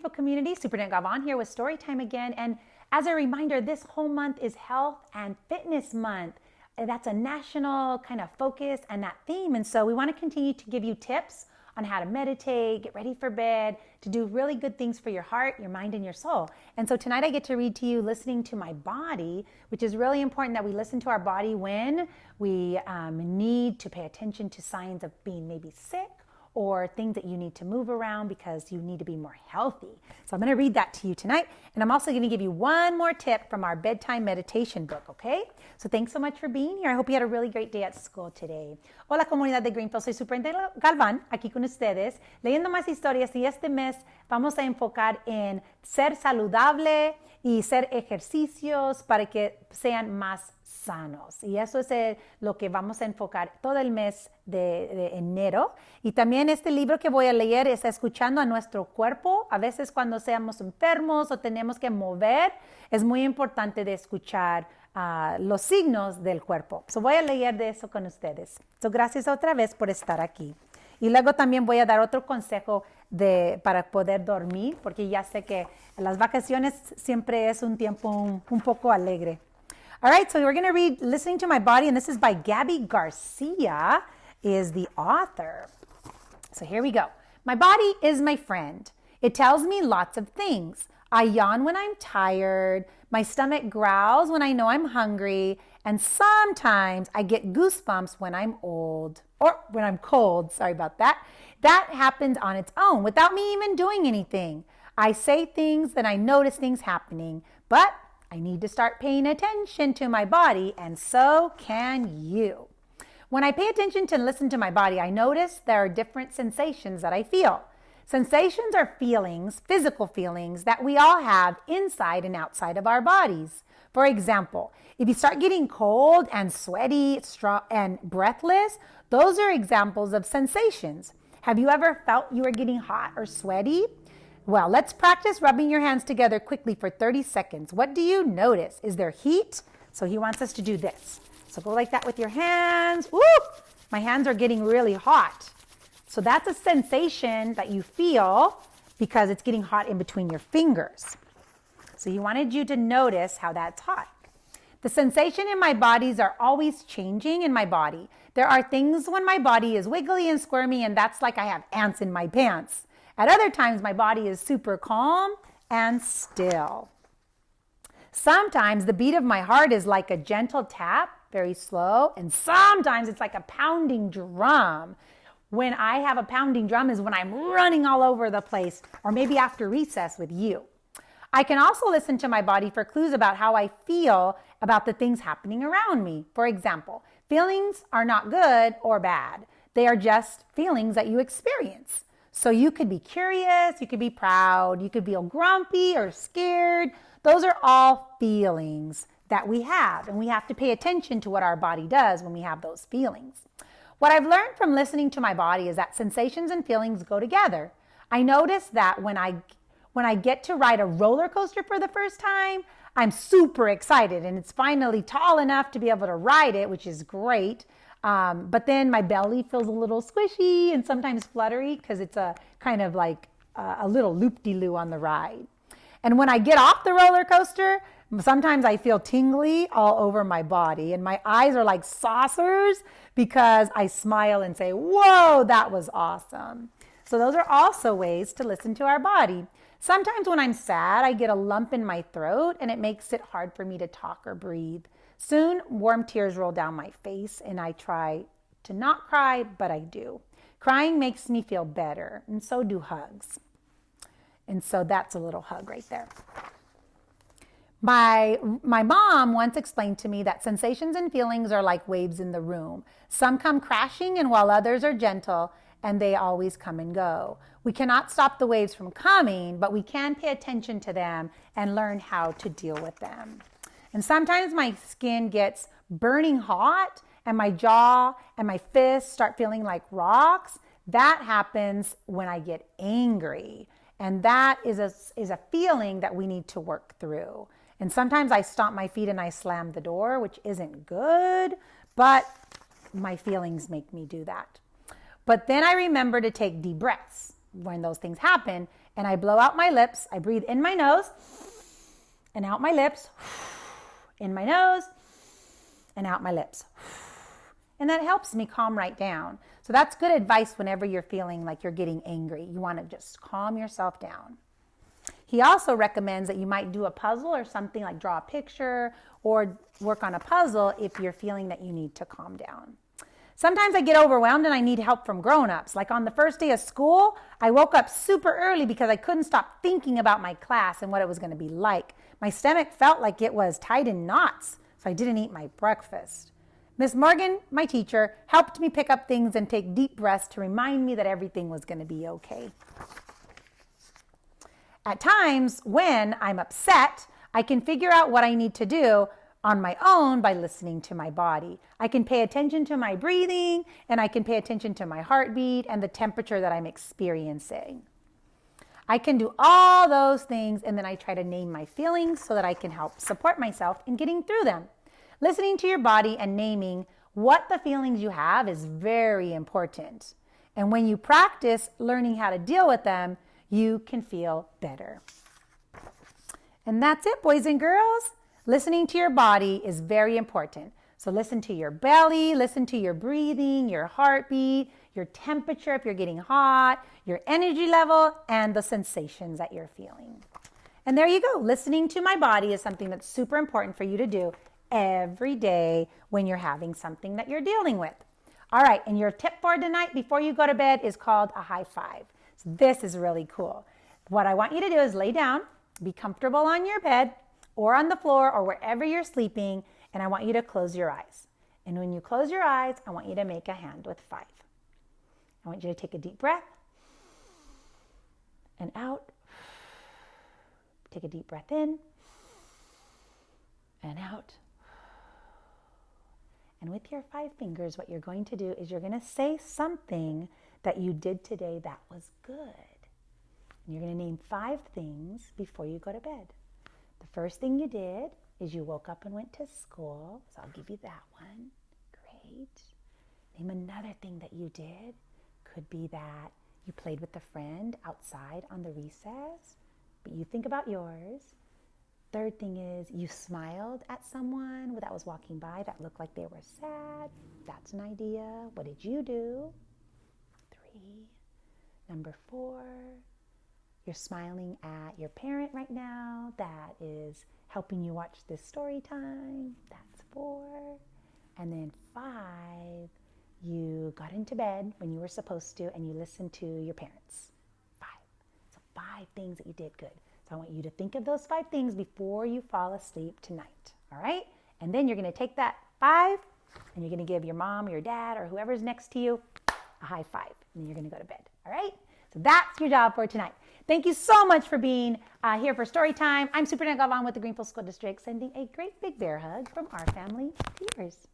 beautiful community. Superintendent Galvan here with Story Time again. And as a reminder, this whole month is Health and Fitness Month. That's a national kind of focus and that theme. And so we want to continue to give you tips on how to meditate, get ready for bed, to do really good things for your heart, your mind, and your soul. And so tonight I get to read to you Listening to My Body, which is really important that we listen to our body when we need to pay attention to signs of being maybe sick or things that you need to move around because you need to be more healthy. So I'm going to read that to you tonight. And I'm also going to give you one more tip from our bedtime meditation book, okay? So thanks so much for being here. I hope you had a really great day at school today. Hola, comunidad de Greenfield. Soy Superintendent Galvan, aquí con ustedes, leyendo más historias. Y este mes vamos a enfocar en ser saludable y hacer ejercicios para que sean más sanos. Y eso es lo que vamos a enfocar todo el mes de enero. Y también este libro que voy a leer es Escuchando a nuestro cuerpo. A veces cuando seamos enfermos o tenemos que mover, es muy importante de escuchar los signos del cuerpo. So voy a leer de eso con ustedes. So gracias otra vez por estar aquí. Y luego también voy a dar otro consejo para poder dormir, porque ya sé que las vacaciones siempre es un tiempo un poco alegre. All right, so we're going to read Listening to My Body, and this is by Gabby Garcia, is the author. So here we go. My body is my friend. It tells me lots of things. I yawn when I'm tired. My stomach growls when I know I'm hungry. And sometimes I get goosebumps when I'm old, or when I'm cold. Sorry about that. That happens on its own without me even doing anything. I say things, then I notice things happening, but I need to start paying attention to my body, and so can you. When I pay attention to and listen to my body, I notice there are different sensations that I feel. Sensations are feelings, physical feelings, that we all have inside and outside of our bodies. For example, if you start getting cold and sweaty and breathless, those are examples of sensations. Have you ever felt you were getting hot or sweaty? Well, let's practice rubbing your hands together quickly for 30 seconds. What do you notice? Is there heat? So he wants us to do this. So go like that with your hands. Woo! My hands are getting really hot. So that's a sensation that you feel because it's getting hot in between your fingers. So he wanted you to notice how that's hot. The sensation in my bodies are always changing in my body. There are things when my body is wiggly and squirmy, and that's like I have ants in my pants. At other times, my body is super calm and still. Sometimes the beat of my heart is like a gentle tap, very slow, and sometimes it's like a pounding drum. When I have a pounding drum is when I'm running all over the place, or maybe after recess with you. I can also listen to my body for clues about how I feel about the things happening around me. For example, feelings are not good or bad. They are just feelings that you experience. So you could be curious, you could be proud, you could feel grumpy or scared. Those are all feelings that we have, and we have to pay attention to what our body does when we have those feelings. What I've learned from listening to my body is that sensations and feelings go together. I notice that when I get to ride a roller coaster for the first time, I'm super excited, and it's finally tall enough to be able to ride it, which is great. But then my belly feels a little squishy and sometimes fluttery because it's a kind of like a little loop-de-loo on the ride. And when I get off the roller coaster, sometimes I feel tingly all over my body, and my eyes are like saucers because I smile and say, whoa, that was awesome. So those are also ways to listen to our body. Sometimes when I'm sad, I get a lump in my throat, and it makes it hard for me to talk or breathe. Soon, warm tears roll down my face, and I try to not cry, but I do. Crying makes me feel better, and so do hugs. And so that's a little hug right there. My mom once explained to me that sensations and feelings are like waves in the room. Some come crashing, and while others are gentle, and they always come and go. We cannot stop the waves from coming, but we can pay attention to them and learn how to deal with them. And sometimes my skin gets burning hot, and my jaw and my fists start feeling like rocks. That happens when I get angry. And that is a feeling that we need to work through. And sometimes I stomp my feet and I slam the door, which isn't good, but my feelings make me do that. But then I remember to take deep breaths. when those things happen. And I blow out my lips. I breathe in my nose and out my lips, in my nose and out my lips. And that helps me calm right down. So that's good advice whenever you're feeling like you're getting angry. You want to just calm yourself down. He also recommends that you might do a puzzle or something, like draw a picture or work on a puzzle if you're feeling that you need to calm down. Sometimes I get overwhelmed and I need help from grown-ups. Like on the first day of school, I woke up super early because I couldn't stop thinking about my class and what it was going to be like. My stomach felt like it was tied in knots, so I didn't eat my breakfast. Miss Morgan, my teacher, helped me pick up things and take deep breaths to remind me that everything was going to be okay. At times when I'm upset, I can figure out what I need to do on my own by listening to my body. I can pay attention to my breathing, and I can pay attention to my heartbeat and the temperature that I'm experiencing. I can do all those things, and then I try to name my feelings so that I can help support myself in getting through them. Listening to your body and naming what the feelings you have is very important. And when you practice learning how to deal with them, you can feel better. And that's it, boys and girls. Listening to your body is very important. So listen to your belly, listen to your breathing, your heartbeat, your temperature if you're getting hot, your energy level, and the sensations that you're feeling. And there you go. Listening to my body is something that's super important for you to do every day when you're having something that you're dealing with. All right, and your tip for tonight before you go to bed is called a high five. So this is really cool. What I want you to do is lay down, be comfortable on your bed or on the floor or wherever you're sleeping, and I want you to close your eyes. And when you close your eyes, I want you to make a hand with 5. I want you to take a deep breath and out. Take a deep breath in and out. And with your 5 fingers, what you're going to do is you're going to say something that you did today that was good. And you're going to name 5 things before you go to bed. The first thing you did is you woke up and went to school. So I'll give you that one. Great. Name another thing that you did. Could be that you played with a friend outside on the recess, but you think about yours. Third thing is you smiled at someone that was walking by that looked like they were sad. That's an idea. What did you do? 3. Number 4, you're smiling at your parent right now that is helping you watch this story time. That's 4. And then 5, you got into bed when you were supposed to and you listened to your parents. 5. So 5 things that you did good. So I want you to think of those 5 things before you fall asleep tonight, all right? And then you're going to take that 5 and you're going to give your mom or your dad or whoever's next to you a high 5. And then you're going to go to bed, all right? So that's your job for tonight. Thank you so much for being here for story time. I'm Superintendent Galvan with the Greenfield School District, sending a great big bear hug from our family to yours.